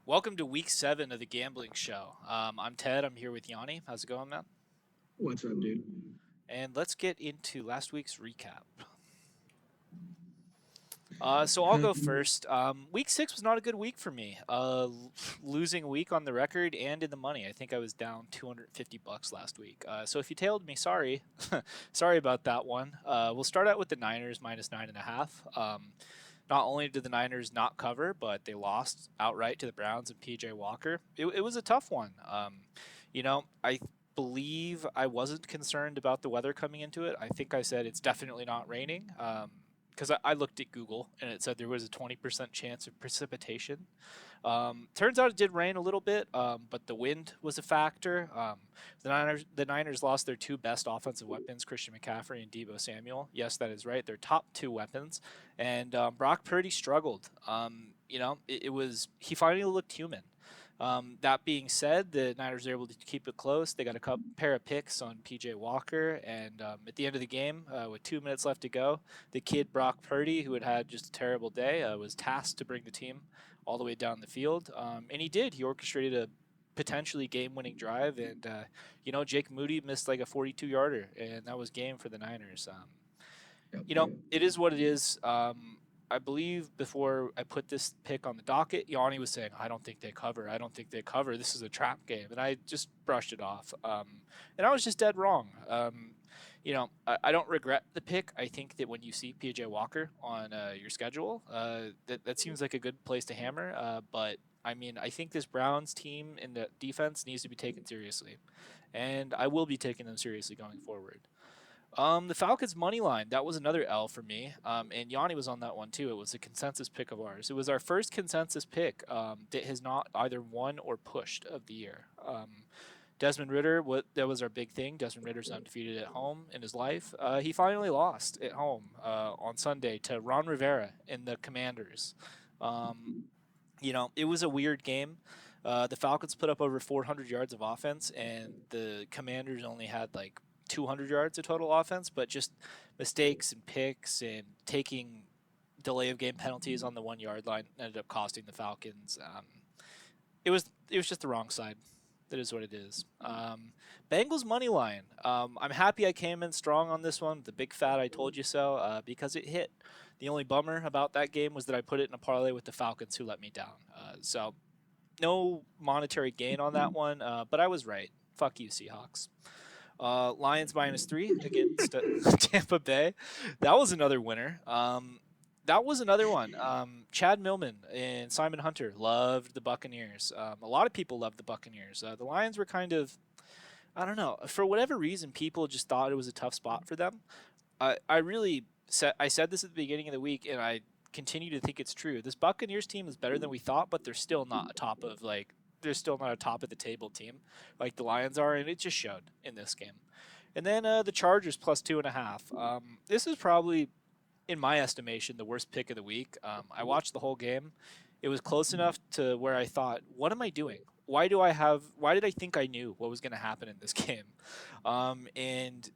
Welcome to week 7 of the Gambling Show. I'm Ted. I'm here with Yanni. How's it going, man? What's up, dude? And let's get into last week's recap. So I'll go first. Week 6 was not a good week for me. Losing a week on the record and in the money. I think I was down $250 last week. So if you tailed me, sorry. Sorry about that one. We'll start out with the Niners minus 9.5. Not only did the Niners not cover, but they lost outright to the Browns and PJ Walker. It was a tough one. I believe I wasn't concerned about the weather coming into it. I think I said it's definitely not raining. Because I looked at Google and it said there was a 20% chance of precipitation. Turns out it did rain a little bit, but the wind was a factor. The Niners lost their two best offensive weapons, Christian McCaffrey and Deebo Samuel. Yes, that is right. Their top two weapons. And Brock Purdy struggled. He finally looked human. That being said, the Niners were able to keep it close. They got a pair of picks on PJ Walker, and at the end of the game, with 2 minutes left to go, the kid Brock Purdy, who had just a terrible day, was tasked to bring the team all the way down the field, and he did. He orchestrated a potentially game-winning drive, and Jake Moody missed like a 42-yarder, and that was game for the Niners. It is what it is. I believe before I put this pick on the docket, Yanni was saying, I don't think they cover. I don't think they cover. This is a trap game. And I just brushed it off. And I was just dead wrong. I don't regret the pick. I think that when you see PJ Walker on your schedule, that seems like a good place to hammer. But I mean, I think this Browns team in the defense needs to be taken seriously. And I will be taking them seriously going forward. The Falcons money line, that was another L for me. And Yanni was on that one too. It was a consensus pick of ours. It was our first consensus pick that has not either won or pushed of the year. Desmond Ritter, that was our big thing. Desmond Ritter's undefeated at home in his life. He finally lost at home on Sunday to Ron Rivera in the Commanders. It was a weird game. The Falcons put up over 400 yards of offense, and the Commanders only had like 200 yards of total offense, but just mistakes and picks and taking delay of game penalties on the 1 yard line ended up costing the Falcons. It was just the wrong side. That is what it is. Bengals money line. I'm happy I came in strong on this one. The big fat I told you so because it hit. The only bummer about that game was that I put it in a parlay with the Falcons, who let me down. So no monetary gain on that one, but I was right. Fuck you, Seahawks. Lions -3 against Tampa Bay. That was another winner. That was another one. Chad Millman and Simon Hunter loved the Buccaneers. A lot of people loved the Buccaneers. The Lions were kind of, I don't know, for whatever reason, people just thought it was a tough spot for them. I said this at the beginning of the week, and I continue to think it's true. This Buccaneers team is better than we thought, but they're still not a top of the table team like the Lions are, and it just showed in this game. And then the Chargers +2.5. This is probably, in my estimation, the worst pick of the week. I watched the whole game. It was close enough to where I thought, what am I doing? Why did I think I knew what was going to happen in this game? And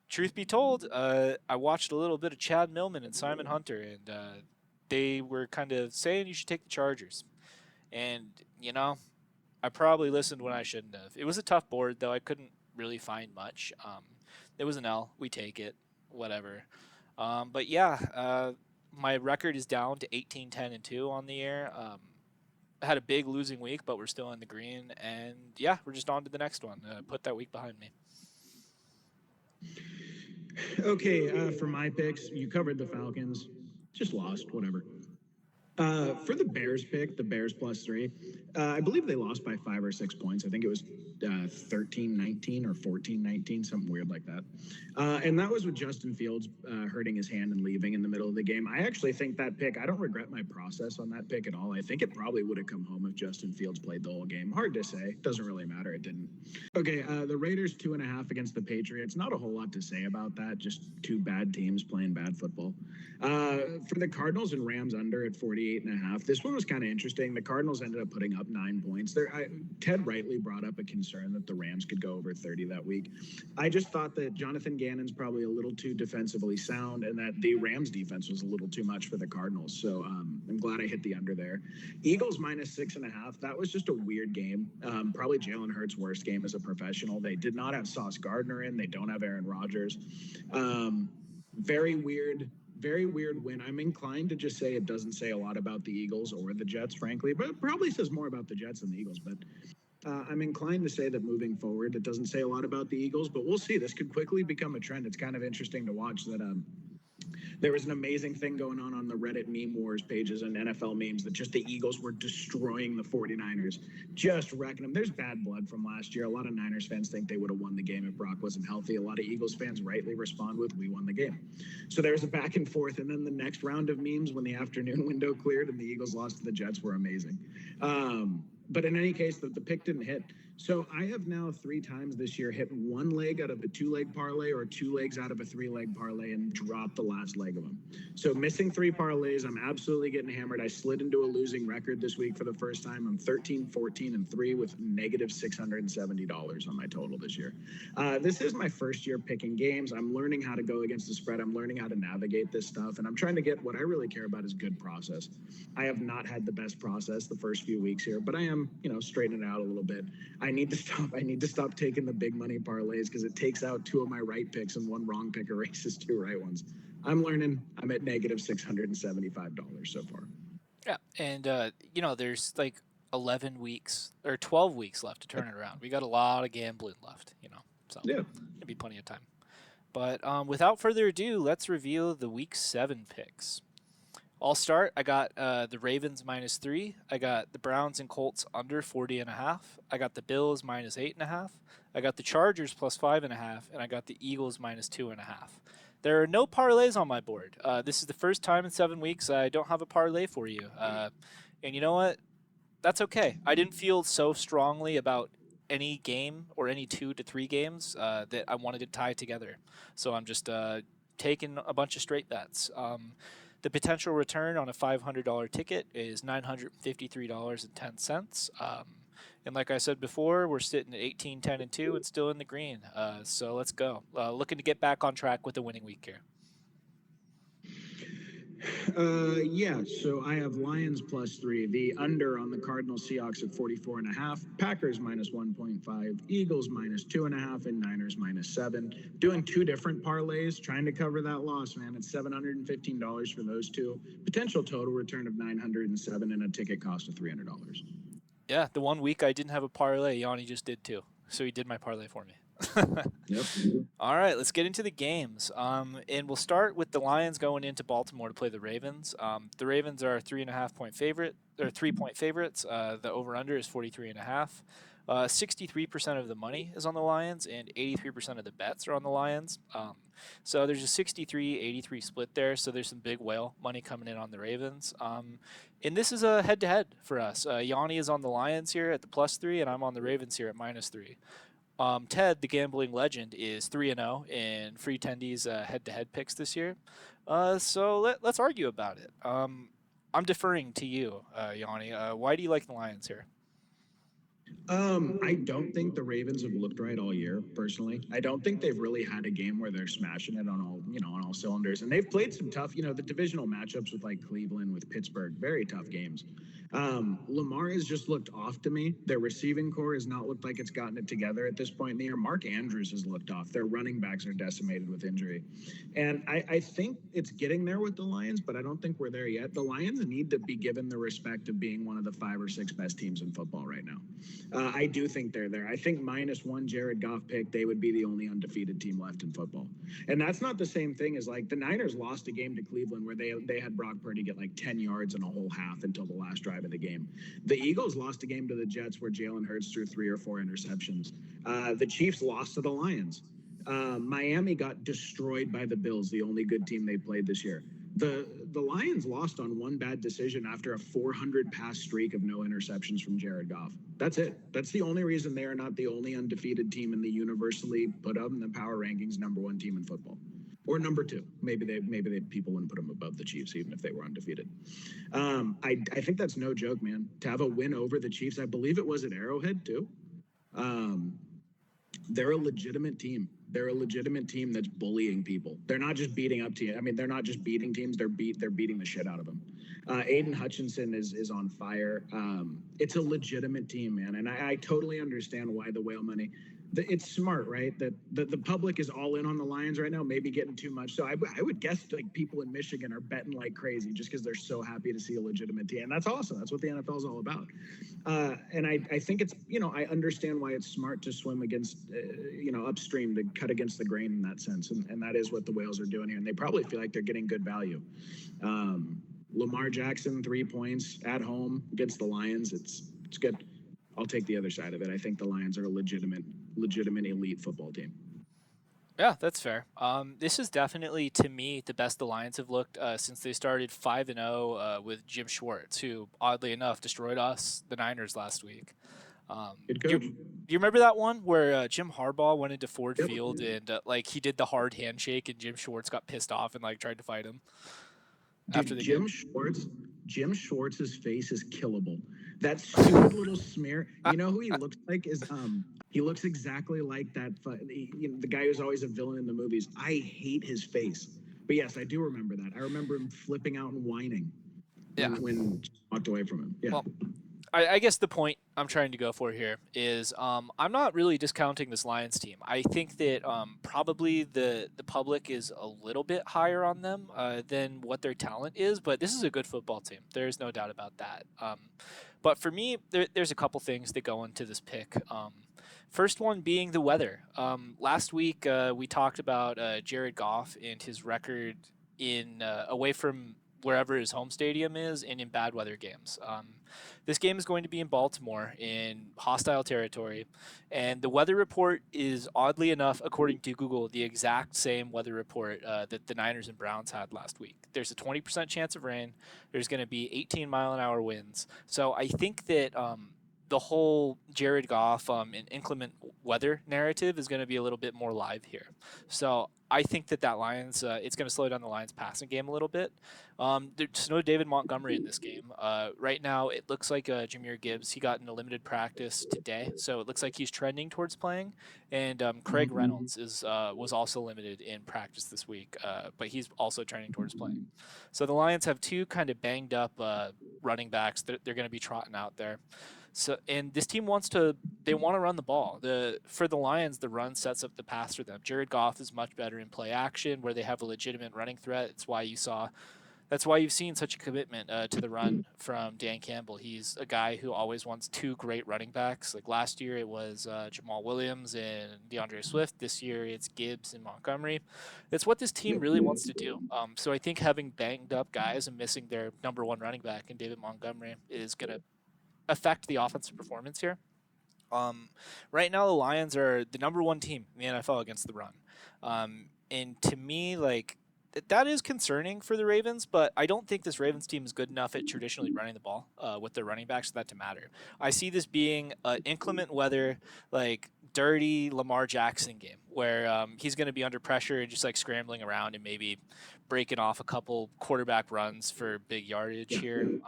truth be told, I watched a little bit of Chad Millman and Simon Hunter, and they were kind of saying you should take the Chargers. And, I probably listened when I shouldn't have. It was a tough board, though. I couldn't really find much. It was an L. We take it. Whatever. But yeah, my record is down to 18-10-2 on the year. I had a big losing week, but we're still in the green. And yeah, we're just on to the next one. Put that week behind me. Okay, for my picks, you covered the Falcons. Just lost, whatever. For the Bears pick, the Bears +3, I believe they lost by 5 or 6 points. I think it was 13-19 or 14-19, something weird like that. And that was with Justin Fields hurting his hand and leaving in the middle of the game. I actually think that pick, I don't regret my process on that pick at all. I think it probably would have come home if Justin Fields played the whole game. Hard to say. Doesn't really matter. It didn't. Okay, the Raiders 2.5 against the Patriots. Not a whole lot to say about that. Just two bad teams playing bad football. For the Cardinals and Rams under at 48 48.5. This one was kind of interesting. The Cardinals ended up putting up 9 points. Ted rightly brought up a concern that the Rams could go over 30 that week. I just thought that Jonathan Gannon's probably a little too defensively sound and that the Rams defense was a little too much for the Cardinals. So I'm glad I hit the under there. Eagles -6.5. That was just a weird game. Probably Jalen Hurts' worst game as a professional. They did not have Sauce Gardner in. They don't have Aaron Rodgers. Very weird win. I'm inclined to just say it doesn't say a lot about the Eagles or the Jets, frankly, but it probably says more about the Jets than the Eagles. But I'm inclined to say that moving forward, it doesn't say a lot about the Eagles, but we'll see. This could quickly become a trend. It's kind of interesting to watch that there was an amazing thing going on the Reddit meme wars pages and NFL memes that just the Eagles were destroying the 49ers, just wrecking them. There's bad blood from last year. A lot of Niners fans think they would have won the game if Brock wasn't healthy. A lot of Eagles fans rightly respond with, we won the game. So there's a back and forth. And then the next round of memes when the afternoon window cleared and the Eagles lost to the Jets were amazing. But in any case, the pick didn't hit. So I have now 3 times this year hit 1 leg out of a 2-leg parlay or 2 legs out of a 3-leg parlay and dropped the last leg of them. So missing 3 parlays, I'm absolutely getting hammered. I slid into a losing record this week for the first time. I'm 13, 14, and 3 with negative $670 on my total this year. This is my first year picking games. I'm learning how to go against the spread. I'm learning how to navigate this stuff. And I'm trying to get what I really care about is good process. I have not had the best process the first few weeks here, but I am, straightening it out a little bit. I need to stop taking the big money parlays because it takes out 2 of my right picks and 1 wrong pick erases 2 right ones. I'm learning. I'm at negative $675 so far. Yeah, and there's like 11 weeks or 12 weeks left to turn it around. We got a lot of gambling left, so Yeah, it'll be plenty of time. But without further ado, let's reveal the Week 7 picks. I'll start. I got the Ravens -3. I got the Browns and Colts under 40.5. I got the Bills -8.5. I got the Chargers +5.5, and I got the Eagles -2.5. There are no parlays on my board. This is the first time in 7 weeks I don't have a parlay for you. And you know what? That's okay. I didn't feel so strongly about any game or any 2 to 3 games that I wanted to tie together. So I'm just taking a bunch of straight bets. The potential return on a $500 ticket is $953.10. And like I said before, we're sitting at 18, 10, and 2 and still in the green. So let's go. Looking to get back on track with the winning week here. Yeah, so I have Lions +3, the under on the Cardinals Seahawks at 44.5, Packers -1.5, Eagles -2.5, and Niners -7. Doing 2 different parlays, trying to cover that loss, man. It's $715 for those 2. Potential total return of $907 and a ticket cost of $300. Yeah, the 1 week I didn't have a parlay, Yanni just did too. So he did my parlay for me. Yep. All right, let's get into the games. And we'll start with the Lions going into Baltimore to play the Ravens. The Ravens are 3.5-point favorite, or 3-point favorites. The over/under is 43.5. 63% of the money is on the Lions, and 83% of the bets are on the Lions. So there's a 63-83 split there. So there's some big whale money coming in on the Ravens. And this is a head-to-head for us. Yanni is on the Lions here at the +3, and I'm on the Ravens here at -3. Ted, the gambling legend, is 3-0 in free Tendies head-to-head picks this year. So let's argue about it. I'm deferring to you, Yanni. Why do you like the Lions here? I don't think the Ravens have looked right all year, personally. I don't think they've really had a game where they're smashing it on all cylinders. And they've played some tough, the divisional matchups with like Cleveland, with Pittsburgh, very tough games. Lamar has just looked off to me. Their receiving core has not looked like it's gotten it together at this point in the year. Mark Andrews has looked off. Their running backs are decimated with injury. And I think it's getting there with the Lions, but I don't think we're there yet. The Lions need to be given the respect of being one of the 5 or 6 best teams in football right now. I do think they're there. I think -1 Jared Goff pick, they would be the only undefeated team left in football. And that's not the same thing as like the Niners lost a game to Cleveland where they had Brock Purdy get like 10 yards in a whole half until the last drive of the game. The Eagles lost a game to the Jets where Jalen Hurts threw 3 or 4 interceptions. The Chiefs lost to the Lions. Miami got destroyed by the Bills, the only good team they played this year. The Lions lost on 1 bad decision after a 400 pass streak of no interceptions from Jared Goff. That's it. That's the only reason they are not the only undefeated team in the universally put up in the power rankings #1 team in football. or number two. Maybe they people wouldn't put them above the Chiefs even if they were undefeated. I think that's no joke, man. To have a win over the Chiefs, I believe it was at Arrowhead too. Um, they're a legitimate team. They're a legitimate team that's bullying people. They're not just beating up teams. I mean, they're not just beating teams. They're beating the shit out of them. Aiden Hutchinson is on fire. It's a legitimate team, man, and I totally understand why the whale money. It's smart, right? That the public is all in on the Lions right now, maybe getting too much. So I would guess like people in Michigan are betting like crazy just because they're so happy to see a legitimate team, and that's awesome. That's what the NFL is all about. And I think it's, I understand why it's smart to swim against, upstream, to cut against the grain in that sense, and that is what the Whales are doing here, and they probably feel like they're getting good value. Lamar Jackson, 3 points at home against the Lions. It's good. I'll take the other side of it. I think the Lions are a legitimate elite football team. Yeah, that's fair. This is definitely, to me, the best the Lions have looked since they started 5-0 with Jim Schwartz, who oddly enough destroyed us, the Niners, last week. Good Do coach. you remember that one where Jim Harbaugh went into Ford Yep. Field and like he did the hard handshake and Jim Schwartz got pissed off and like tried to fight him after Dude, the Jim game? Schwartz's face is killable. That stupid little smear. You know who he looks like is he looks exactly like that the guy who's always a villain in the movies. I hate his face. But yes, I do remember that. I remember him flipping out and whining Yeah. when walked away from him. Yeah. Well, I guess the point I'm trying to go for here is I'm not really discounting this Lions team. I think that probably the public is a little bit higher on them than what their talent is, but this is a good football team. There's no doubt about that. But for me, there's a couple things that go into this pick. First one being the weather. Last week we talked about Jared Goff and his record in away from wherever his home stadium is and in bad weather games. This game is going to be in Baltimore in hostile territory, and the weather report is oddly enough, according to Google, the exact same weather report that the Niners and Browns had last week. There's a 20% chance of rain. There's going to be 18-mile-an-hour winds. So I think that the whole Jared Goff and inclement weather narrative is going to be a little bit more live here. So I think that Lions, it's going to slow down the Lions' passing game a little bit. There's no David Montgomery in this game. Right now, it looks like Jahmyr Gibbs, he got into limited practice today, so it looks like he's trending towards playing. And Craig Reynolds was also limited in practice this week, but he's also trending towards playing. So the Lions have two kind of banged up running backs that they're going to be trotting out there. So, and this team they want to run the ball. For the Lions, the run sets up the pass for them. Jared Goff is much better in play action, where they have a legitimate running threat. That's why you've seen such a commitment to the run from Dan Campbell. He's a guy who always wants two great running backs. Like last year, it was Jamal Williams and DeAndre Swift. This year, it's Gibbs and Montgomery. That's what this team really wants to do. So I think having banged up guys and missing their number one running back in David Montgomery is going to affect the offensive performance here. Right now, the Lions are the number one team in the NFL against the run. And to me, like, that is concerning for the Ravens, but I don't think this Ravens team is good enough at traditionally running the ball with their running backs for that to matter. I see this being inclement weather, like dirty Lamar Jackson game where he's going to be under pressure and just like scrambling around and maybe breaking off a couple quarterback runs for big yardage here.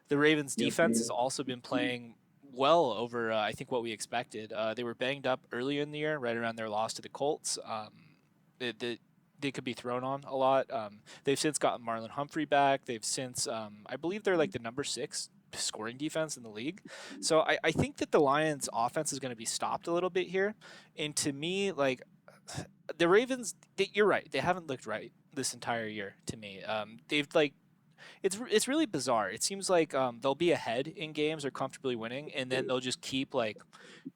The Ravens defense has also been playing well over, I think, what we expected. They were banged up earlier in the year, right around their loss to the Colts. They could be thrown on a lot. They've since gotten Marlon Humphrey back. They've since, I believe they're like the number 6 scoring defense in the league. So I think that the Lions offense is going to be stopped a little bit here. And to me, like the Ravens, you're right. They haven't looked right this entire year to me. They've like, it's really bizarre. It seems like they'll be ahead in games or comfortably winning, and then they'll just keep like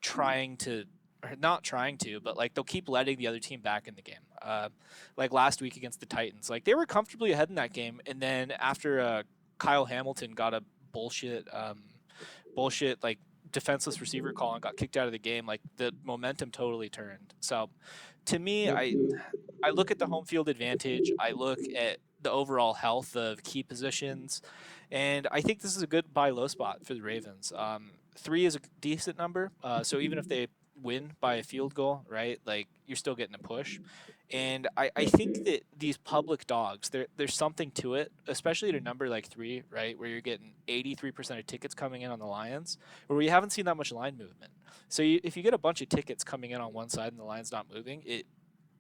trying to, or not trying to, but like they'll keep letting the other team back in the game. Like last week against the Titans, like they were comfortably ahead in that game, and then after Kyle Hamilton got a bullshit like defenseless receiver call and got kicked out of the game, like the momentum totally turned. So to me, I look at the home field advantage. I look at the overall health of key positions, and I think this is a good buy low spot for the Ravens. 3 is a decent number, so even if they win by a field goal, right? Like you're still getting a push. And I think that these public dogs, there's something to it, especially at a number like 3, right, where you're getting 83% of tickets coming in on the Lions, where we haven't seen that much line movement. So if you get a bunch of tickets coming in on one side and the line's not moving, it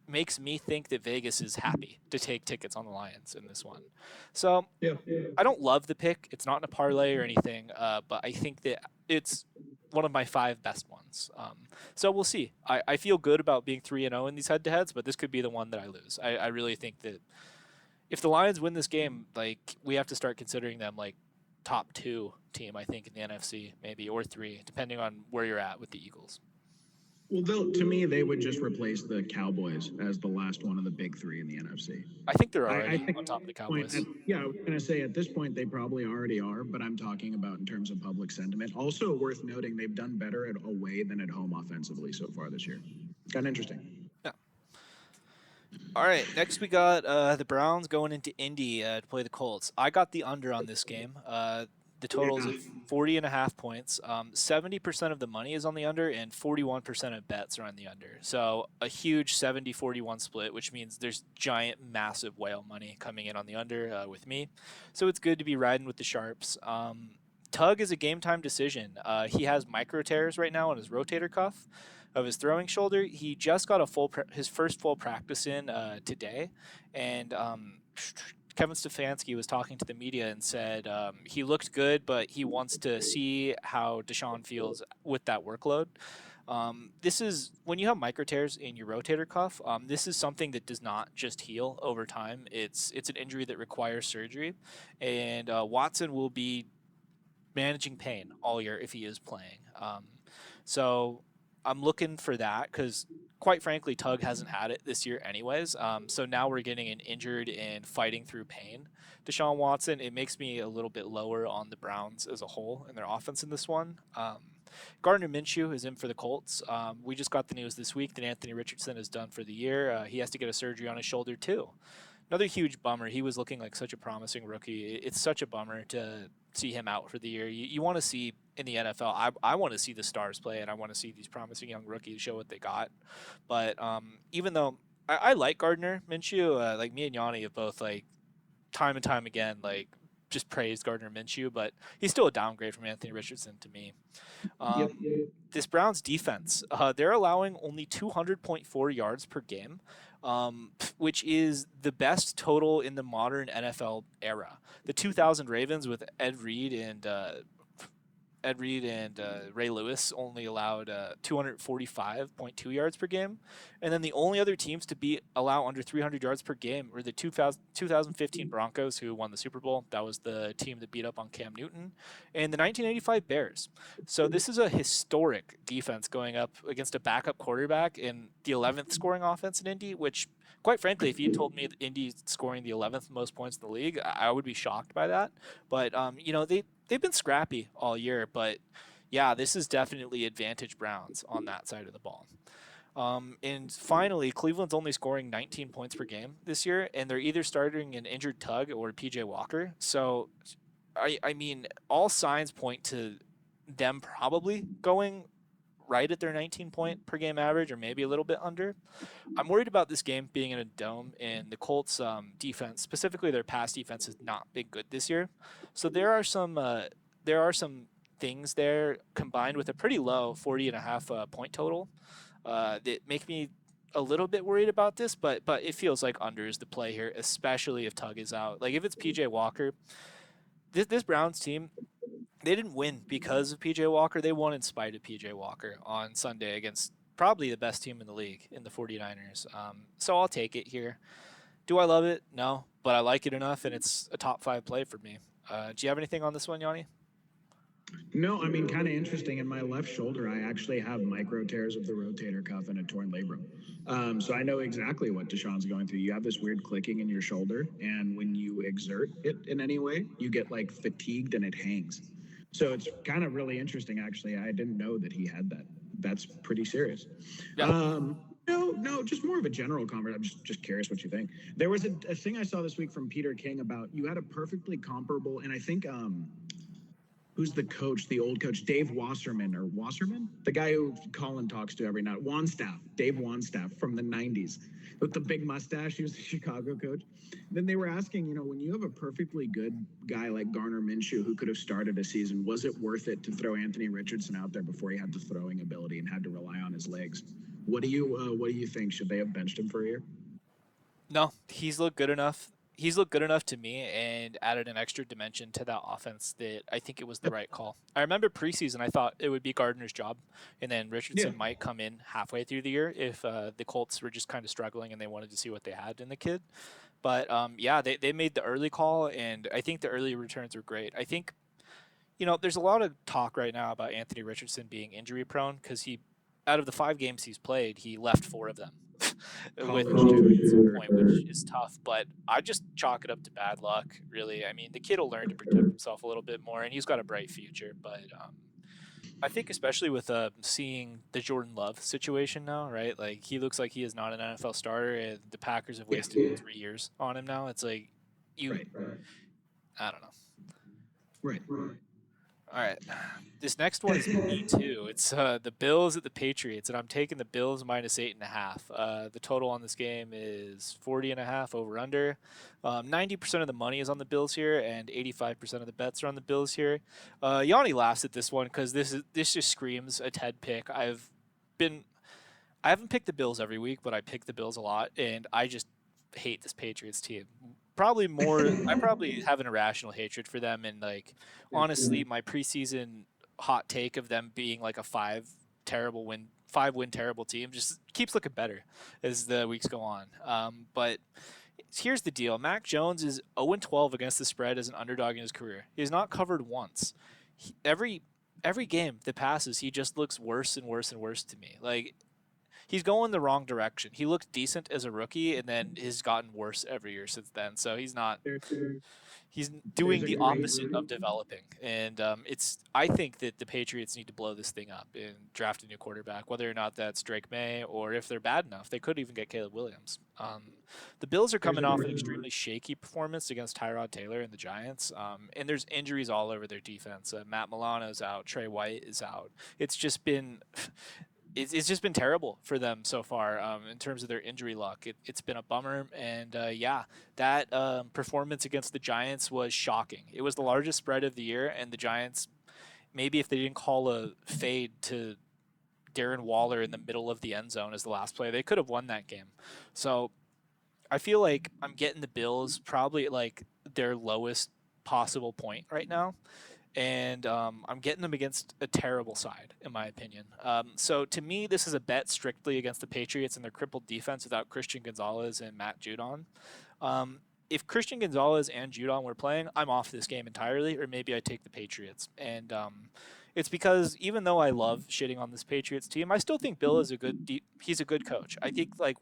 makes me think that Vegas is happy to take tickets on the Lions in this one. So Yeah. I don't love the pick. It's not in a parlay or anything, but I think that it's one of my 5 best ones. So we'll see. I feel good about being 3-0 in these head-to-heads, but this could be the one that I lose. I really think that if the Lions win this game, like we have to start considering them like top 2 team, I think, in the NFC, maybe, or 3, depending on where you're at with the Eagles. Well, to me, they would just replace the Cowboys as the last one of the big 3 in the NFC. I think they're I already think on top of the point, Cowboys. yeah, I was going to say at this point they probably already are, but I'm talking about in terms of public sentiment. Also worth noting, they've done better at away than at home offensively so far this year. Kind of interesting. Yeah. All right, next we got the Browns going into Indy to play the Colts. I got the under on this game. The total is Yeah. at 40.5 points. 70% of the money is on the under, and 41% of bets are on the under. So a huge 70-41 split, which means there's giant, massive whale money coming in on the under with me. So it's good to be riding with the sharps. Tug is a game time decision. He has micro tears right now on his rotator cuff of his throwing shoulder. He just got his first full practice in today, and Kevin Stefanski was talking to the media and said he looked good, but he wants to see how Deshaun feels with that workload. This is when you have micro tears in your rotator cuff. This is something that does not just heal over time. It's an injury that requires surgery, and Watson will be managing pain all year if he is playing. So I'm looking for that because, quite frankly, Tug hasn't had it this year, anyways. So now we're getting an injured and fighting through pain. Deshaun Watson, it makes me a little bit lower on the Browns as a whole and their offense in this one. Gardner Minshew is in for the Colts. We just got the news this week that Anthony Richardson is done for the year. He has to get a surgery on his shoulder, too. Another huge bummer. He was looking like such a promising rookie. It's such a bummer to see him out for the year. You want to see in the NFL. I want to see the stars play, and I want to see these promising young rookies show what they got. But even though I like Gardner Minshew, like me and Yanni have both like time and time again like just praised Gardner Minshew, but he's still a downgrade from Anthony Richardson to me. Yep. This Browns defense, they're allowing only 200.4 yards per game, which is the best total in the modern NFL era. The 2000 Ravens with Ed Reed and Ray Lewis only allowed 245.2 yards per game. And then the only other teams to allow under 300 yards per game were the 2015 Broncos, who won the Super Bowl. That was the team that beat up on Cam Newton, and the 1985 Bears. So this is a historic defense going up against a backup quarterback in the 11th scoring offense in Indy, which, quite frankly, if you told me that Indy's scoring the 11th most points in the league, I would be shocked by that. But, they've been scrappy all year, but yeah, this is definitely advantage Browns on that side of the ball. And finally, Cleveland's only scoring 19 points per game this year, and they're either starting an injured Tug or PJ Walker. So, I mean, all signs point to them probably going right at their 19 point per game average, or maybe a little bit under. I'm worried about this game being in a dome, and the Colts' defense, specifically their pass defense, has not been good this year. So there are some things there combined with a pretty low 40.5 point total that make me a little bit worried about this. But it feels like under is the play here, especially if Tug is out. Like if it's PJ Walker, this Browns team, they didn't win because of PJ Walker. They won in spite of PJ Walker on Sunday against probably the best team in the league in the 49ers. So I'll take it here. Do I love it? No, but I like it enough, and it's a top 5 play for me. Do you have anything on this one, Yanni? No, I mean, kind of interesting. In my left shoulder, I actually have micro tears of the rotator cuff and a torn labrum. So I know exactly what Deshaun's going through. You have this weird clicking in your shoulder, and when you exert it in any way, you get like fatigued and it hangs. So it's kind of really interesting, actually. I didn't know that he had that. That's pretty serious. Yeah. No, just more of a general comment. I'm just curious what you think. There was a thing I saw this week from Peter King about you had a perfectly comparable, and I think who's the coach, the old coach, Dave Wasserman, the guy who Colin talks to every night, Dave Wanstaff from the 90s with the big mustache. He was the Chicago coach. Then they were asking, when you have a perfectly good guy like Garner Minshew who could have started a season, was it worth it to throw Anthony Richardson out there before he had the throwing ability and had to rely on his legs? What do you think? Should they have benched him for a year? No, he's looked good enough. He's looked good enough to me and added an extra dimension to that offense that I think it was the right call. I remember preseason, I thought it would be Gardner's job, and then Yeah. Richardson might come in halfway through the year if the Colts were just kind of struggling and they wanted to see what they had in the kid. But yeah, they made the early call, and I think the early returns were great. I think, there's a lot of talk right now about Anthony Richardson being injury prone because out of the 5 games he's played, he left 4 of them with College injury at some too. point, which is tough. But I just chalk it up to bad luck, really. I mean, the kid will learn to protect himself a little bit more, and he's got a bright future. But I think especially with seeing the Jordan Love situation now, right? Like he looks like he is not an NFL starter, and the Packers have Yeah. wasted 3 years on him now. It's like Right. I don't know. Right. All right. This next one is me too. It's the Bills at the Patriots, and I'm taking the Bills minus 8.5. The total on this game is 40.5 over under. 90% of the money is on the Bills here, and 85% of the bets are on the Bills here. Yanni laughs at this one because this just screams a Ted pick. I haven't picked the Bills every week, but I pick the Bills a lot, and I just hate this Patriots team. Probably more. I probably have an irrational hatred for them, and like honestly, my preseason hot take of them being like a five win terrible team just keeps looking better as the weeks go on. But here's the deal: Mac Jones is 0-12 against the spread as an underdog in his career. He has not covered once. Every game that passes, he just looks worse and worse and worse to me. Like he's going the wrong direction. He looked decent as a rookie, and then has gotten worse every year since then. So he's not. He's doing the opposite of developing, and I think that the Patriots need to blow this thing up and draft a new quarterback. Whether or not that's Drake May, or if they're bad enough, they could even get Caleb Williams. The Bills are coming off an extremely shaky performance against Tyrod Taylor and the Giants, and there's injuries all over their defense. Matt Milano's out, Trey White is out. It's just been terrible for them so far in terms of their injury luck. It's been a bummer, and that performance against the Giants was shocking. It was the largest spread of the year, and the Giants, maybe if they didn't call a fade to Darren Waller in the middle of the end zone as the last play, they could have won that game. So I feel like I'm getting the Bills probably at like their lowest possible point right now, and I'm getting them against a terrible side, in my opinion. So to me, this is a bet strictly against the Patriots and their crippled defense without Christian Gonzalez and Matt Judon. If Christian Gonzalez and Judon were playing, I'm off this game entirely, or maybe I take the Patriots. And it's because even though I love shitting on this Patriots team, I still think Bill is he's a good coach. I think like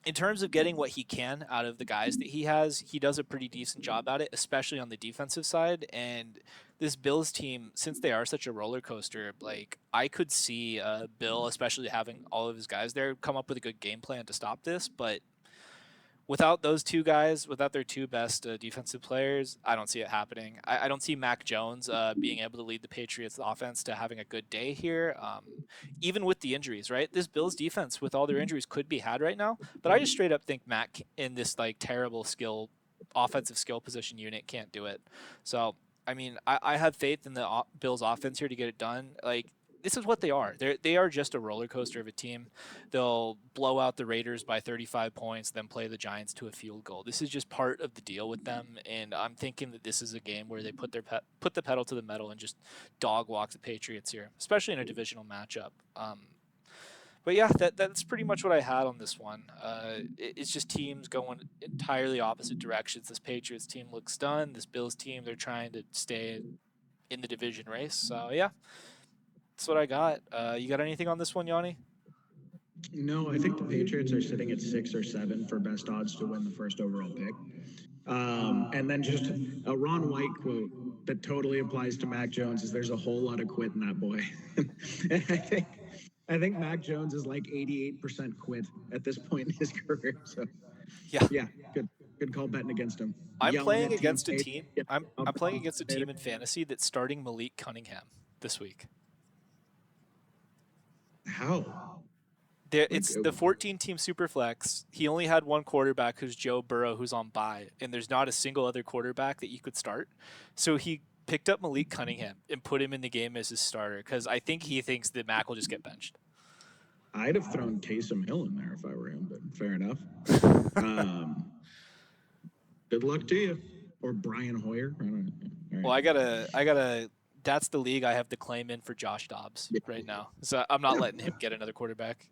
in terms of getting what he can out of the guys that he has, he does a pretty decent job at it, especially on the defensive side. And this Bills team, since they are such a roller coaster, like I could see Bill, especially having all of his guys there, come up with a good game plan to stop this. But without those two guys, without their two best defensive players, I don't see it happening. I don't see Mac Jones being able to lead the Patriots offense to having a good day here, even with the injuries, right? This Bills defense, with all their injuries, could be had right now. But I just straight up think Mac in this like terrible offensive skill position unit can't do it. So, I mean, I have faith in the Bills offense here to get it done. Like, this is what they are. They are just a roller coaster of a team. They'll blow out the Raiders by 35 points, then play the Giants to a field goal. This is just part of the deal with them, and I'm thinking that this is a game where they put the pedal to the metal and just dog walk the Patriots here, especially in a divisional matchup. But yeah, that's pretty much what I had on this one. It's just teams going entirely opposite directions. This Patriots team looks done. This Bills team, they're trying to stay in the division race. So yeah. That's what I got. You got anything on this one, Yanni? No, I think the Patriots are sitting at 6 or 7 for best odds to win the first overall pick. And then just a Ron White quote that totally applies to Mac Jones is there's a whole lot of quit in that boy. And I think Mac Jones is like 88% quit at this point in his career. So Yeah. yeah, good. Good call betting against him. I'm Yelling playing at against a teammates. team. Yeah, I'm playing against a team in fantasy that's starting Malik Cunningham this week. How? It's the 14-team Superflex. He only had one quarterback, who's Joe Burrow, who's on bye, and there's not a single other quarterback that you could start. So he picked up Malik Cunningham and put him in the game as his starter because I think he thinks that Mac will just get benched. I'd have thrown Taysom Hill in there if I were him, but fair enough. Good luck to you. Or Brian Hoyer. I don't know. Right. Well, I gotta. That's the league I have the claim in for Josh Dobbs right now. So I'm not letting him get another quarterback.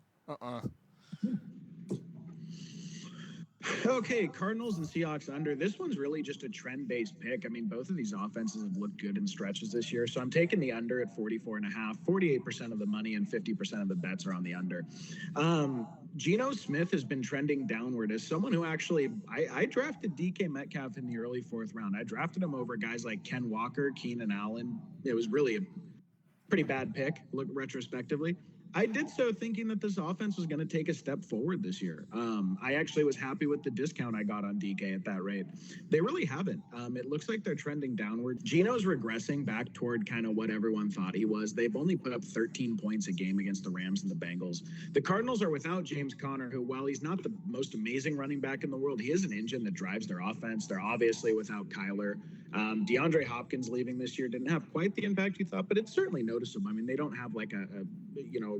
Okay, Cardinals and Seahawks under. This one's really just a trend-based pick. I mean, both of these offenses have looked good in stretches this year, so I'm taking the under at 44.5. 48% of the money and 50% of the bets are on the under. Geno Smith has been trending downward as someone who actually, I drafted DK Metcalf in the early fourth round. I drafted him over guys like Ken Walker, Keenan Allen. It was really a pretty bad pick, look retrospectively. I did so thinking that this offense was going to take a step forward this year. I actually was happy with the discount I got on DK at that rate. They really haven't. It looks like they're trending downward. Geno's regressing back toward kind of what everyone thought he was. They've only put up 13 points a game against the Rams and the Bengals. The Cardinals are without James Conner, who, while he's not the most amazing running back in the world, he is an engine that drives their offense. They're obviously without Kyler. DeAndre Hopkins leaving this year didn't have quite the impact you thought, but it's certainly noticeable. I mean, they don't have like a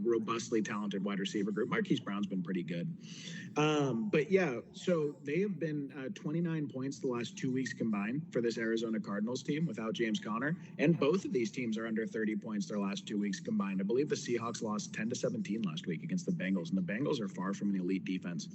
robustly talented wide receiver group. Marquise Brown's been pretty good. But yeah, so they have been 29 points the last 2 weeks combined for this Arizona Cardinals team without James Conner. And both of these teams are under 30 points their last 2 weeks combined. I believe the Seahawks lost 10-17 last week against the Bengals, and the Bengals are far from an elite defense.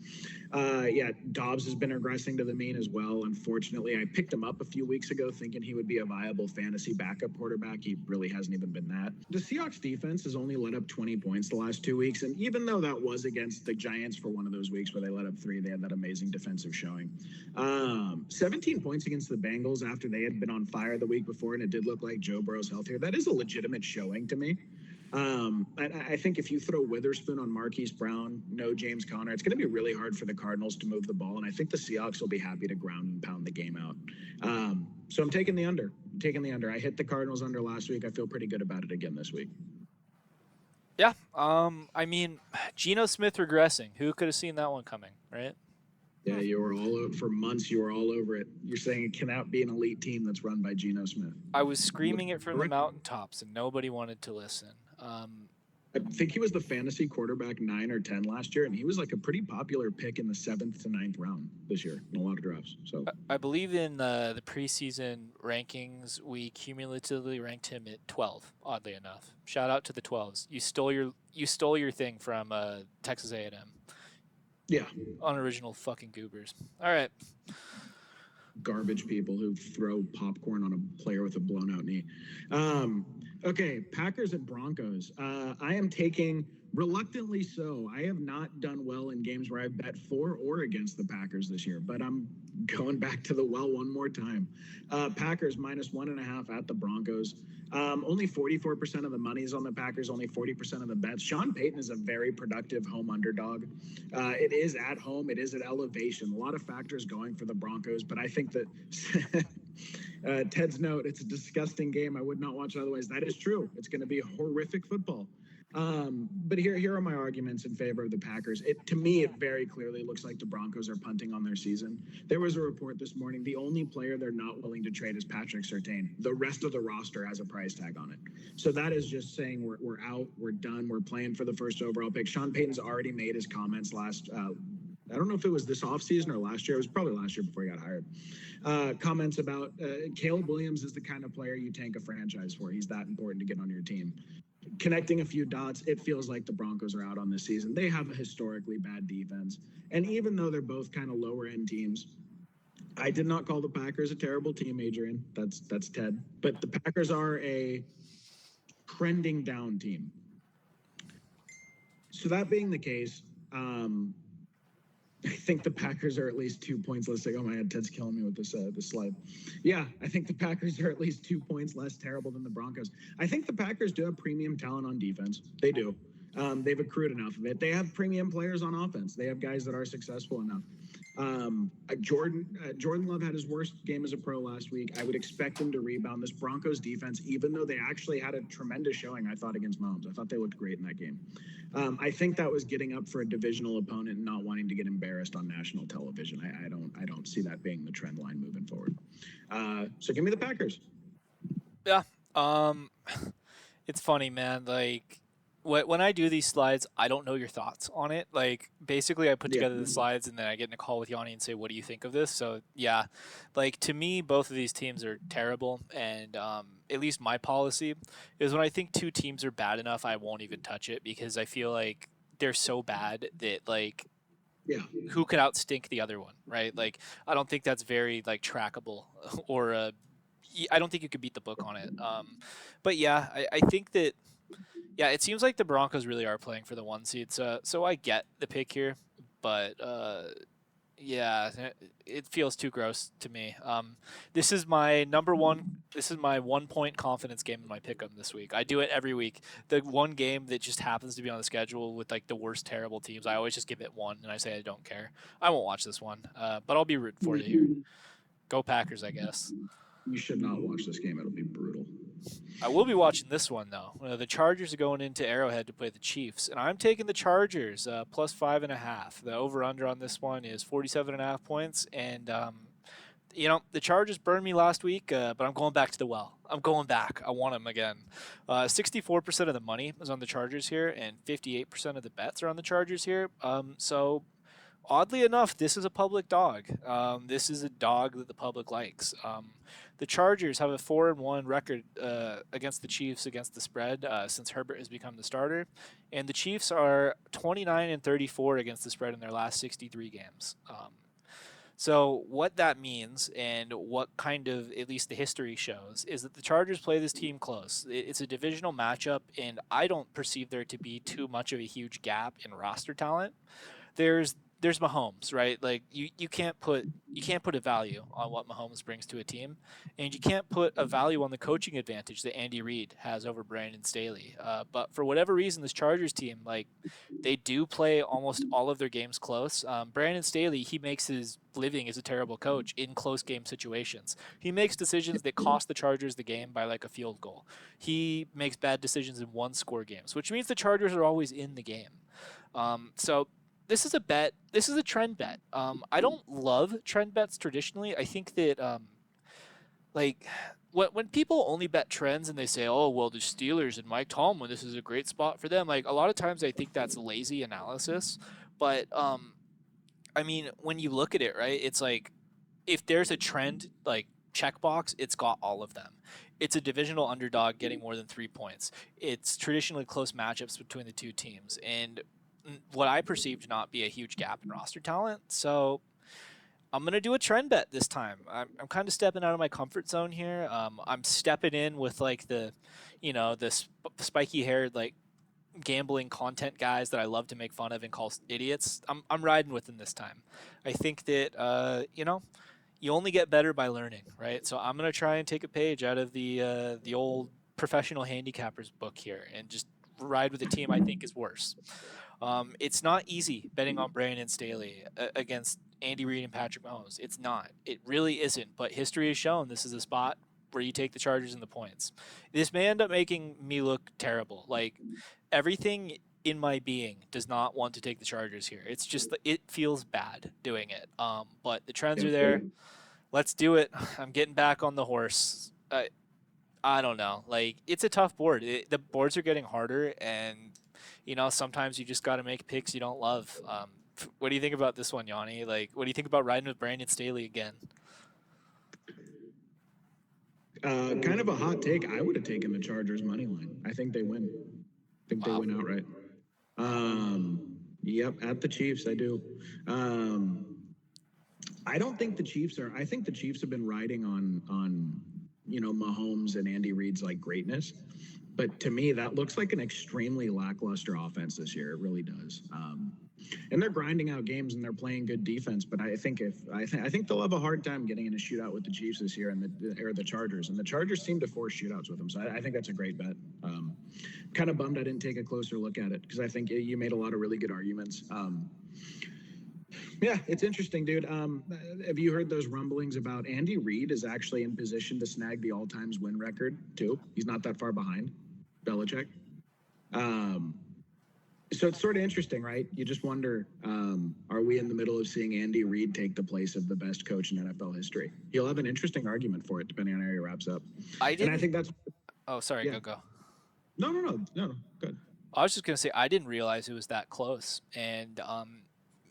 Yeah, Dobbs has been regressing to the mean as well. Unfortunately, I picked him up a few weeks ago thinking he would be a viable fantasy backup quarterback. He really hasn't even been that. The Seahawks defense has only let up 20 points the last 2 weeks, and even though that was against the Giants for one of those weeks where they let up 3, they had that amazing defensive showing. 17 points against the Bengals after they had been on fire the week before, and it did look like Joe Burrow's healthier. That is a legitimate showing to me. I think if you throw Witherspoon on Marquise Brown, no James Conner, it's going to be really hard for the Cardinals to move the ball, and I think the Seahawks will be happy to ground and pound the game out. So I'm taking the under. I hit the Cardinals under last week. I feel pretty good about it again this week. Yeah. I mean, Geno Smith regressing. Who could have seen that one coming, right? Yeah, you were all over for months. You were all over it. You're saying it cannot be an elite team that's run by Geno Smith. I was screaming it from the mountaintops, and nobody wanted to listen. I think he was the fantasy quarterback 9 or 10 last year, and he was like a pretty popular pick in the 7th to 9th round this year in a lot of drafts. So I believe in the preseason rankings, we cumulatively ranked him at 12. Oddly enough, shout out to the 12s. You stole your thing from Texas A&M. Yeah, unoriginal fucking goobers. All right. Garbage people who throw popcorn on a player with a blown out knee. Okay, Packers at Broncos. I am taking, reluctantly so, I have not done well in games where I've bet for or against the Packers this year, but I'm going back to the well one more time. Packers -1.5 at the Broncos. Only 44% of the money is on the Packers, only 40% of the bets. Sean Payton is a very productive home underdog. It is at home. It is at elevation. A lot of factors going for the Broncos, but I think that Ted's note, it's a disgusting game. I would not watch otherwise. That is true. It's going to be horrific football. But here are my arguments in favor of the Packers. To me, it very clearly looks like the Broncos are punting on their season. There was a report this morning. The only player they're not willing to trade is Patrick Surtain. The rest of the roster has a price tag on it. So that is just saying we're out, we're done, we're playing for the first overall pick. Sean Payton's already made his comments last I don't know if it was this offseason or last year. It was probably last year before he got hired. Comments about Caleb Williams is the kind of player you tank a franchise for. He's that important to get on your team. Connecting a few dots, it feels like the Broncos are out on this season. They have a historically bad defense. And even though they're both kind of lower end teams, I did not call the Packers a terrible team, Adrian. That's Ted. But the Packers are a trending down team. So that being the case, I think the Packers are at least 2 points less. Oh my God, Ted's killing me with this slide. Yeah, I think the Packers are at least 2 points less terrible than the Broncos. I think the Packers do have premium talent on defense. They do. They've accrued enough of it. They have premium players on offense. They have guys that are successful enough. Jordan Love had his worst game as a pro last week. I would expect him to rebound. This Broncos defense, even though they actually had a tremendous showing, I thought, against Mahomes. I thought they looked great in that game. I think that was getting up for a divisional opponent and not wanting to get embarrassed on national television. I don't see that being the trend line moving forward. So give me the Packers. Yeah. Um, it's funny, man. Like when I do these slides, I don't know your thoughts on it. Like basically, I put Yeah. together the slides and then I get in a call with Yanni and say, "What do you think of this?" So yeah, like to me, both of these teams are terrible, and at least my policy is when I think two teams are bad enough, I won't even touch it because I feel like they're so bad that like Yeah. who could outstink the other one, right? Like I don't think that's very like trackable or I don't think you could beat the book on it. But yeah, I think that yeah, it seems like the Broncos really are playing for the one seed. So I get the pick here, but yeah, it feels too gross to me. This is my number one. This is my 1 point confidence game in my pick'em this week. I do it every week. The one game that just happens to be on the schedule with like the worst terrible teams, I always just give it one, and I say I don't care. I won't watch this one, but I'll be rooting for you here. Go Packers, I guess. You should not watch this game. It'll be brutal. I will be watching this one though. The Chargers are going into Arrowhead to play the Chiefs, and I'm taking the Chargers plus 5.5. The over/under on this one is 47.5 points, and the Chargers burned me last week, but I'm going back to the well. I'm going back. I want them again. 64% of the money is on the Chargers here, and 58% of the bets are on the Chargers here. So oddly enough, this is a public dog. This is a dog that the public likes. The Chargers have a 4-1 record against the Chiefs against the spread since Herbert has become the starter, and the Chiefs are 29-34 against the spread in their last 63 games. So what that means and what kind of at least the history shows is that the Chargers play this team close. It's a divisional matchup, and I don't perceive there to be too much of a huge gap in roster talent. There's Mahomes, right? Like you can't put a value on what Mahomes brings to a team, and you can't put a value on the coaching advantage that Andy Reid has over Brandon Staley. But for whatever reason, this Chargers team, like they do play almost all of their games close. Brandon Staley, he makes his living as a terrible coach in close game situations. He makes decisions that cost the Chargers the game by like a field goal. He makes bad decisions in one-score games, which means the Chargers are always in the game. So this is a bet. This is a trend bet. I don't love trend bets traditionally. I think that like when people only bet trends and they say, "Oh, well, the Steelers and Mike Tomlin, this is a great spot for them." Like a lot of times, I think that's lazy analysis. But I mean, when you look at it, right, it's like if there's a trend like checkbox, it's got all of them. It's a divisional underdog getting more than 3 points. It's traditionally close matchups between the two teams, and what I perceive to not be a huge gap in roster talent. So I'm going to do a trend bet this time. I'm kind of stepping out of my comfort zone here. I'm stepping in with like the spiky haired, like gambling content guys that I love to make fun of and call idiots. I'm riding with them this time. I think that, you only get better by learning, right? So I'm going to try and take a page out of the old professional handicappers book here and just ride with a team I think is worse. It's not easy betting on Brandon Staley against Andy Reid and Patrick Mahomes. It's not. It really isn't. But history has shown this is a spot where you take the Chargers and the points. This may end up making me look terrible. Like everything in my being does not want to take the Chargers here. It's just it feels bad doing it. But the trends are there. Let's do it. I'm getting back on the horse. I don't know. Like it's a tough board. The boards are getting harder, and sometimes you just got to make picks you don't love. What do you think about this one, Yanni? Like, what do you think about riding with Brandon Staley again? Kind of a hot take. I would have taken the Chargers money line. I think they win. I think they win outright. Yep, at the Chiefs, I do. I don't think the Chiefs are. I think the Chiefs have been riding on Mahomes and Andy Reid's like greatness. But to me, that looks like an extremely lackluster offense this year. It really does. And they're grinding out games and they're playing good defense. But I think they'll have a hard time getting in a shootout with the Chiefs this year or the Chargers. And the Chargers seem to force shootouts with them. So I think that's a great bet. Kind of bummed I didn't take a closer look at it because I think you made a lot of really good arguments. Yeah, it's interesting, dude. Have you heard those rumblings about Andy Reid is actually in position to snag the all-time win record too? He's not that far behind Belichick. Um, so it's sort of interesting, right? You just wonder, are we in the middle of seeing Andy Reid take the place of the best coach in NFL history? He'll have an interesting argument for it, depending on how he wraps up. I And I didn't. think that's, Oh, sorry. yeah. Go. No. Good. I was just gonna say I didn't realize it was that close, and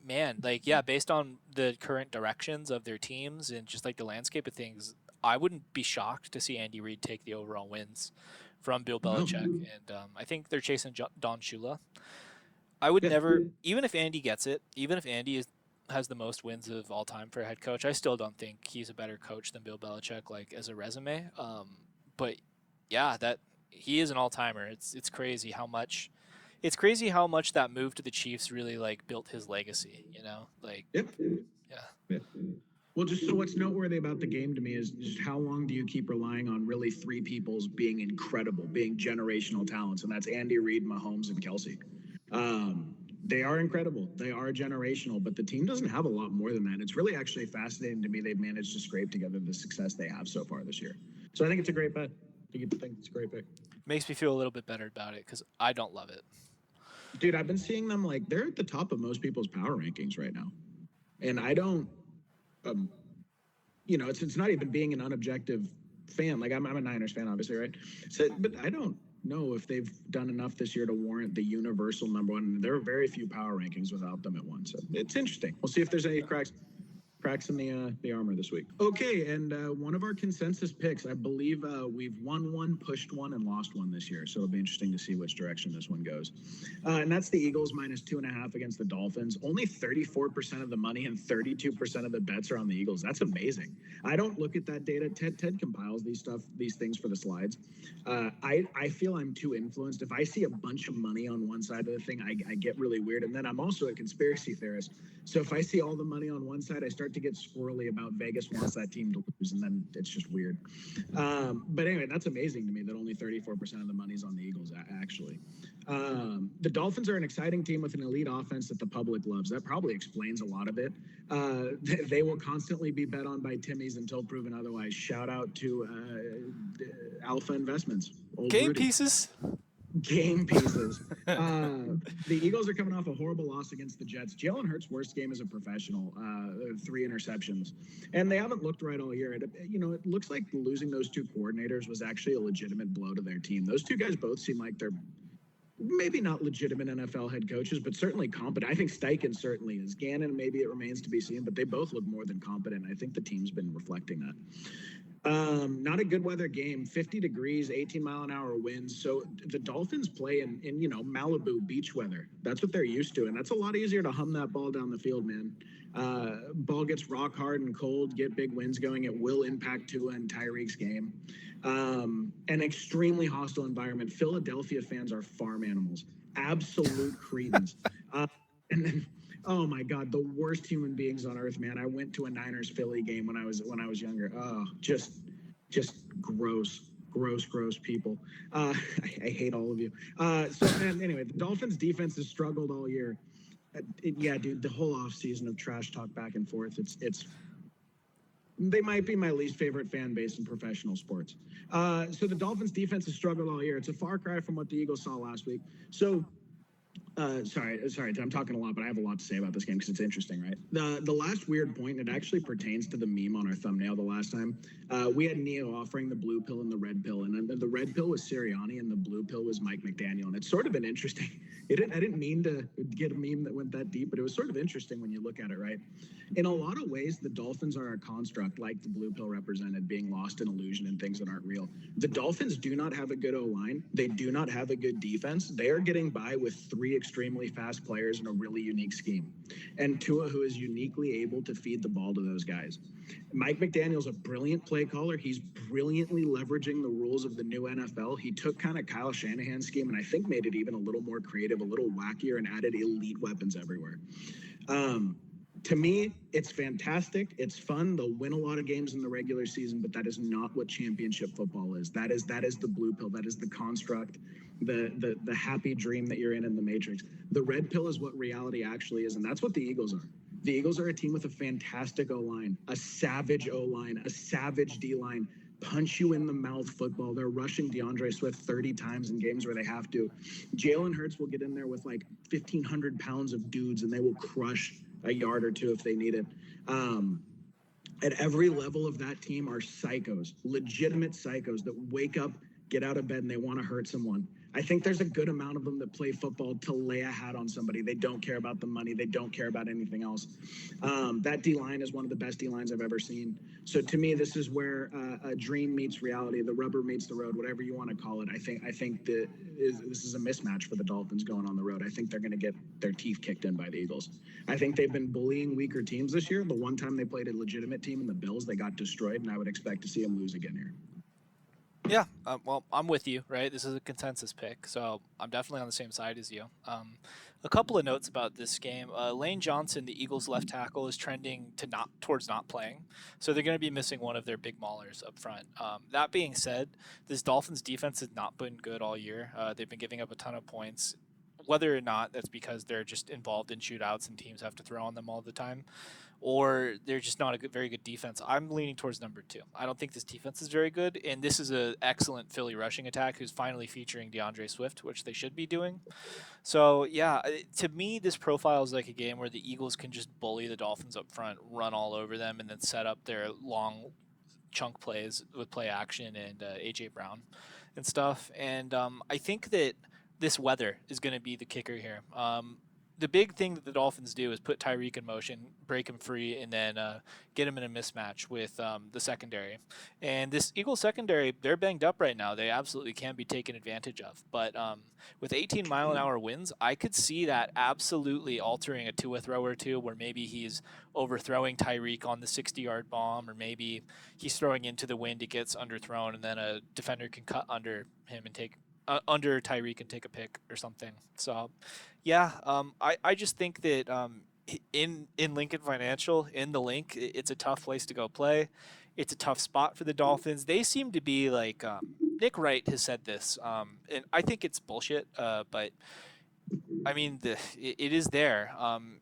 man, like yeah, based on the current directions of their teams and just like the landscape of things, I wouldn't be shocked to see Andy Reid take the overall wins from Bill No. Belichick, and I think they're chasing Don Shula. I would Yeah. never, even if Andy gets it, even if Andy has the most wins of all time for a head coach, I still don't think he's a better coach than Bill Belichick, like as a resume. But yeah, that he is an all timer. It's crazy how much that move to the Chiefs really like built his legacy. You know, like Yep. yeah. Yeah. Well, just so what's noteworthy about the game to me is just how long do you keep relying on really three people's being incredible, being generational talents, and that's Andy Reid, Mahomes, and Kelsey. They are incredible. They are generational, but the team doesn't have a lot more than that. It's really actually fascinating to me they've managed to scrape together the success they have so far this year. So I think it's a great bet. I think it's a great pick. Makes me feel a little bit better about it because I don't love it. Dude, I've been seeing them like they're at the top of most people's power rankings right now. And I don't um, it's not even being an unobjective fan. Like I'm a Niners fan, obviously, right? So, but I don't know if they've done enough this year to warrant the universal number one. There are very few power rankings without them at one. So it's interesting. We'll see if there's any cracks in the armor this week. Okay, and one of our consensus picks, I believe we've won one, pushed one, and lost one this year. So it'll be interesting to see which direction this one goes. And that's the Eagles minus 2.5 against the Dolphins. Only 34% of the money and 32% of the bets are on the Eagles. That's amazing. I don't look at that data. Ted compiles these things for the slides. I feel I'm too influenced. If I see a bunch of money on one side of the thing, I get really weird. And then I'm also a conspiracy theorist. So if I see all the money on one side, I start to get squirrely about Vegas wants that team to lose, and then it's just weird. But anyway, that's amazing to me that only 34% of the money's on the Eagles, actually. The Dolphins are an exciting team with an elite offense that the public loves. That probably explains a lot of it. They will constantly be bet on by Timmys until proven otherwise. Shout out to Alpha Investments. Game Rudy. pieces. Game pieces. The Eagles are coming off a horrible loss against the Jets. Jalen Hurts' worst game as a professional, 3 interceptions. And they haven't looked right all year. It looks like losing those two coordinators was actually a legitimate blow to their team. Those two guys both seem like they're maybe not legitimate NFL head coaches, but certainly competent. I think Steichen certainly is. Gannon, maybe it remains to be seen, but they both look more than competent. I think the team's been reflecting that. Not a good weather game, 50 degrees, 18-mile-an-hour winds. So the Dolphins play in Malibu beach weather. That's what they're used to, and that's a lot easier to hum that ball down the field, man. Ball gets rock hard and cold, get big winds going. It will impact Tua and Tyreek's game. An extremely hostile environment. Philadelphia fans are farm animals, absolute cretins. And then, oh my God, the worst human beings on earth, man. I went to a Niners Philly game when I was younger. Oh, just gross people. I hate all of you. So man, anyway, the Dolphins defense has struggled all year. Yeah, dude, the whole offseason of trash talk back and forth. They might be my least favorite fan base in professional sports. So the Dolphins defense has struggled all year. It's a far cry from what the Eagles saw last week. So sorry, I'm talking a lot, but I have a lot to say about this game because it's interesting, right? The last weird point, and it actually pertains to the meme on our thumbnail the last time. We had Neo offering the blue pill and the red pill, and the red pill was Sirianni and the blue pill was Mike McDaniel, and it's sort of an interesting. I didn't mean to get a meme that went that deep, but it was sort of interesting when you look at it, right? In a lot of ways, the Dolphins are a construct like the blue pill represented, being lost in illusion and things that aren't real. The Dolphins do not have a good O-line. They do not have a good defense. They are getting by with 3 extremely fast players in a really unique scheme. And Tua, who is uniquely able to feed the ball to those guys. Mike McDaniel's a brilliant play caller. He's brilliantly leveraging the rules of the new NFL. He took kind of Kyle Shanahan's scheme and I think made it even a little more creative, a little wackier, and added elite weapons everywhere. To me, it's fantastic. It's fun. They'll win a lot of games in the regular season, but that is not what championship football is. That is the blue pill. That is the construct, the happy dream that you're in the Matrix. The red pill is what reality actually is, and that's what the Eagles are. The Eagles are a team with a fantastic O-line, a savage O-line, a savage D-line, punch you in the mouth football. They're rushing DeAndre Swift 30 times in games where they have to. Jalen Hurts will get in there with like 1,500 pounds of dudes, and they will crush a yard or two if they need it. At every level of that team are psychos, legitimate psychos that wake up, get out of bed, and they want to hurt someone. I think there's a good amount of them that play football to lay a hat on somebody. They don't care about the money. They don't care about anything else. That D-line is one of the best D-lines I've ever seen. So to me, this is where a dream meets reality, the rubber meets the road, whatever you want to call it. I think that this is a mismatch for the Dolphins going on the road. I think they're going to get their teeth kicked in by the Eagles. I think they've been bullying weaker teams this year. The one time they played a legitimate team in the Bills, they got destroyed, and I would expect to see them lose again here. Yeah, well, I'm with you, right? This is a consensus pick, so I'm definitely on the same side as you. A couple of notes about this game. Lane Johnson, the Eagles' left tackle, is trending towards not playing, so they're going to be missing one of their big maulers up front. That being said, this Dolphins defense has not been good all year. They've been giving up a ton of points. Whether or not that's because they're just involved in shootouts and teams have to throw on them all the time, or they're just not a very good defense. I'm leaning towards number 2. I don't think this defense is very good, and this is an excellent Philly rushing attack who's finally featuring DeAndre Swift, which they should be doing. So, yeah, to me, this profiles like a game where the Eagles can just bully the Dolphins up front, run all over them, and then set up their long chunk plays with play action and A.J. Brown and stuff. And I think that this weather is going to be the kicker here. The big thing that the Dolphins do is put Tyreek in motion, break him free, and then get him in a mismatch with the secondary. And this Eagles secondary, they're banged up right now. They absolutely can be taken advantage of. But with 18-mile-an-hour winds, I could see that absolutely altering a Tua throw or two, where maybe he's overthrowing Tyreek on the 60-yard bomb, or maybe he's throwing into the wind, it gets underthrown, and then a defender can cut under him and take under Tyreek and take a pick or something. So, yeah, I just think that in Lincoln Financial, in the link, it's a tough place to go play. It's a tough spot for the Dolphins. They seem to be like Nick Wright has said this, and I think it's bullshit. But I mean, it is there.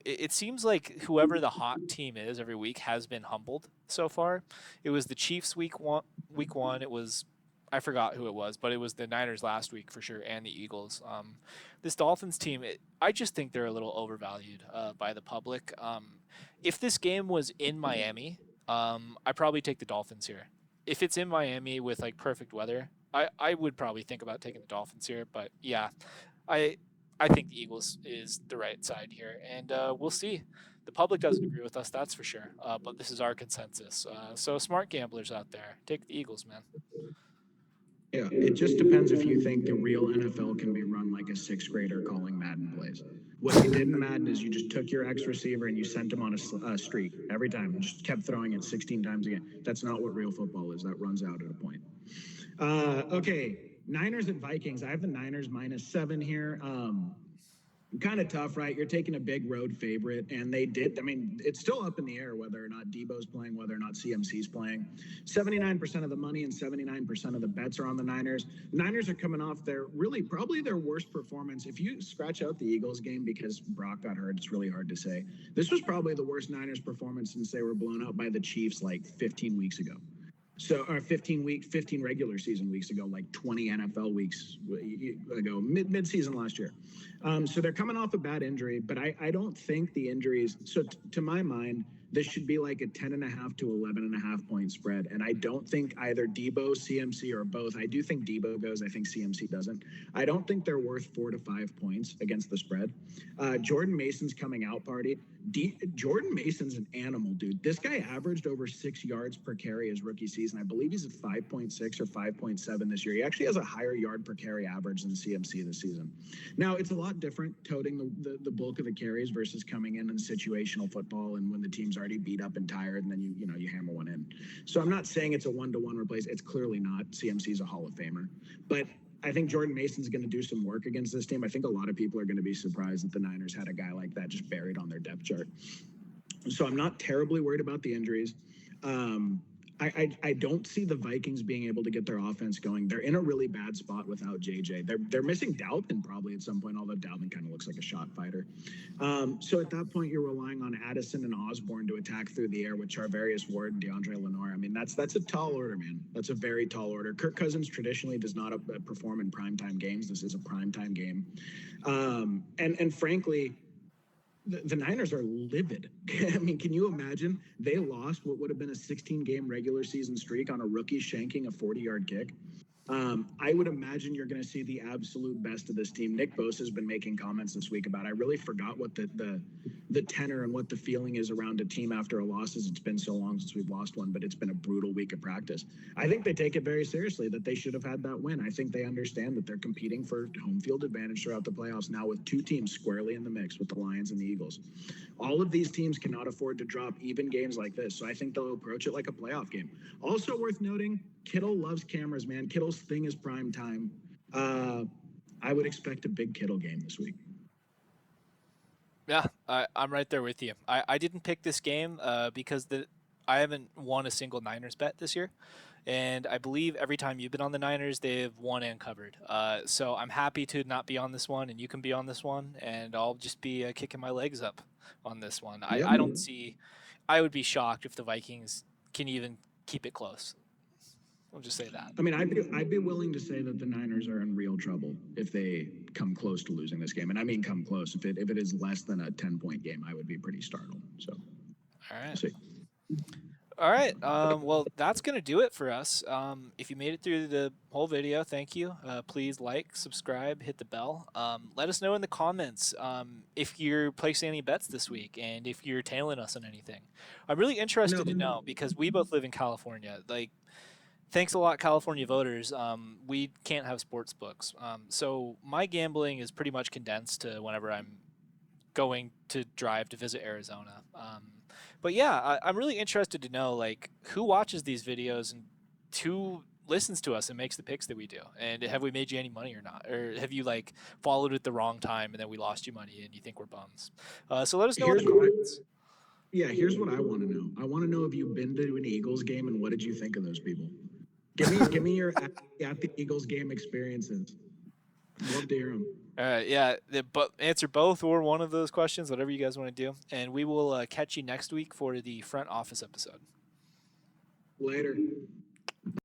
It seems like whoever the hot team is every week has been humbled so far. It was the Chiefs week one. It was, I forgot who it was, but it was the Niners last week for sure, and the Eagles. This Dolphins team, I just think they're a little overvalued by the public. If this game was in Miami, I'd probably take the Dolphins here. If it's in Miami with like perfect weather, I would probably think about taking the Dolphins here. But yeah, I think the Eagles is the right side here, and we'll see. The public doesn't agree with us, that's for sure. But this is our consensus. So smart gamblers out there, take the Eagles, man. Yeah, it just depends if you think the real NFL can be run like a sixth grader calling Madden plays. What you did in Madden is you just took your ex receiver and you sent him on a streak every time, and just kept throwing it 16 times again. That's not what real football is. That runs out at a point. Okay, Niners at Vikings. I have the Niners -7 here. Kind of tough, right? You're taking a big road favorite, and they did. I mean, it's still up in the air whether or not Debo's playing, whether or not CMC's playing. 79% of the money and 79% of the bets are on the Niners. Niners are coming off probably their worst performance. If you scratch out the Eagles game because Brock got hurt, it's really hard to say. This was probably the worst Niners performance since they were blown out by the Chiefs like 15 weeks ago. So, or 15 regular season weeks ago, like 20 NFL weeks ago, mid-season last year. So they're coming off a bad injury, but I don't think the injuries. So to my mind, this should be like a 10.5 to 11.5 point spread. And I don't think either Debo, CMC, or both. I do think Debo goes. I think CMC doesn't. I don't think they're worth 4 to 5 points against the spread. Jordan Mason's coming out party. Jordan Mason's an animal, dude. This guy averaged over 6 yards per carry his rookie season. I believe he's at 5.6 or 5.7 this year. He actually has a higher yard per carry average than CMC this season. Now, it's a lot different toting the bulk of the carries versus coming in situational football and when the team's already beat up and tired and then you hammer one in. So I'm not saying it's a one-to-one replace. It's clearly not. CMC's a Hall of Famer. But I think Jordan Mason's going to do some work against this team. I think a lot of people are going to be surprised that the Niners had a guy like that just buried on their depth chart. So I'm not terribly worried about the injuries. I don't see the Vikings being able to get their offense going. They're in a really bad spot without JJ. They're missing Dalvin probably at some point, although Dalvin kind of looks like a shot fighter. So at that point, you're relying on Addison and Osborne to attack through the air with Charvarius Ward and DeAndre Lenore. I mean, that's a tall order, man. That's a very tall order. Kirk Cousins traditionally does not perform in primetime games. This is a primetime game, and frankly, the Niners are livid. I mean, can you imagine? They lost what would have been a 16-game regular season streak on a rookie shanking a 40-yard kick. I would imagine you're going to see the absolute best of this team. Nick Bosa has been making comments this week about, I really forgot what the tenor and what the feeling is around a team after a loss is. It's been so long since we've lost one, but it's been a brutal week of practice. I think they take it very seriously that they should have had that win. I think they understand that they're competing for home field advantage throughout the playoffs now with two teams squarely in the mix with the Lions and the Eagles. All of these teams cannot afford to drop even games like this, so I think they'll approach it like a playoff game. Also worth noting, Kittle loves cameras, man. Kittle's thing is prime time. I would expect a big Kittle game this week. Yeah, I'm right there with you. I didn't pick this game because I haven't won a single Niners bet this year. And I believe every time you've been on the Niners, they've won and covered. So I'm happy to not be on this one, and you can be on this one, and I'll just be kicking my legs up on this one. Yep. I don't see. I would be shocked if the Vikings can even keep it close. I'll just say that. I mean, I'd be willing to say that the Niners are in real trouble if they come close to losing this game, and I mean come close. If it is less than a 10-point game, I would be pretty startled. So, all right. We'll see. All right. Well, that's going to do it for us. If you made it through the whole video, thank you. Please like, subscribe, hit the bell. Let us know in the comments if you're placing any bets this week and if you're tailing us on anything. I'm really interested to know because we both live in California. Like, thanks a lot, California voters. We can't have sports books. So my gambling is pretty much condensed to whenever I'm going to drive to visit Arizona. But yeah, I'm really interested to know like who watches these videos and who listens to us and makes the picks that we do. And have we made you any money or not? Or have you like followed at the wrong time and then we lost you money and you think we're bums? So let us know in the comments. Here's what I want to know. I want to know if you've been to an Eagles game and what did you think of those people? Give me your at the Eagles game experiences. Love to hear them. Yeah, answer both or one of those questions, whatever you guys want to do. And we will catch you next week for the front office episode. Later.